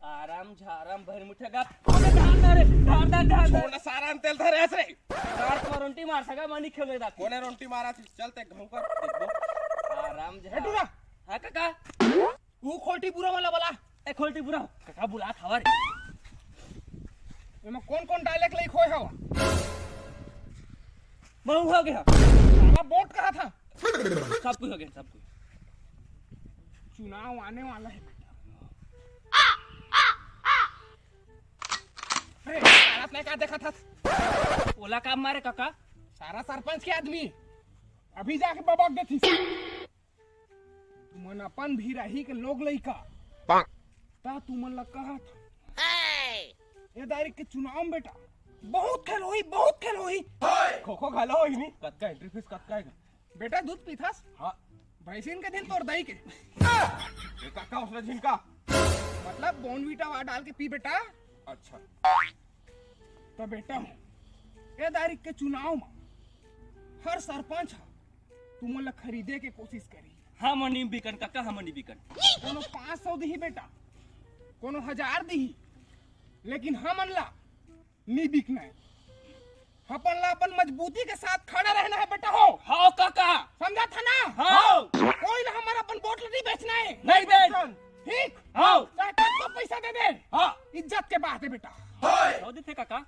आराम झाराम भर मुठ्या गप धार छोड़ सारा तेल धरे हस रे रोंटी मार सका मनी खेलोय दा कोने रोंटी मारा थी चलते घाव कर देखो आराम हेटू ना हा काका वो खोलटी पूरा वाला बोला ए खोलटी बुरा काका बुला खावा रे एमा कौन डायलेक्ट लई खोय हवा बहु हो गया साला वोट कहा था सब कुछ हो गया सब कुछ चुनाव आने वाला है अरे साला ने क्या देखा था ओला काम मारे काका सारा सरपंच के आदमी अभी जाके बबक दे थी तुमन अपन भी रही के लोग लइका ता तुमन ला कहा था ये तारीख के चुनाव में बेटा बहुत खेल होई खो खो घाला होई नी कतका एंट्री फीस कतका है बेटा दूध पीथास हां भैंसिन के दिन तोर दही के ये काका उसने झिनका मतलब बोनवीटा वा डाल के पी बेटा अच्छा तो बेटा ये तारीख के चुनाव में हर सरपंच तुमन ला खरीदे के कोशिश करी हाँ मनी बिकन काका हाँ मनी बिकन कोनो 500 दी बेटा कोनो 1000 दी लेकिन हमन ला नहीं बिकना है अपन ला अपन मजबूती के साथ खड़ा रहना है बेटा हो हाँ काका समझा था ना हाँ कोई ना हमारा अपन वोट नहीं बेचना है नहीं बेच ठीक हाँ चाहे तो पैसा दे दे हाँ इज्जत के बात है बेटा सौ थे काका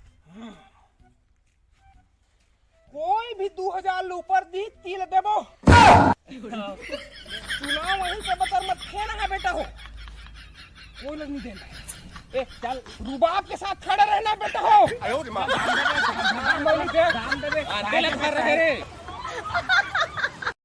कोई भी 2000 ऊपर दी तिल देबो चुनाव वहीं से बतर मत खेना है बेटा हो कोई लोग नहीं देना ए चल रुबाब के साथ खड़ा रहना बेटा हो आयो रे मां दाम दे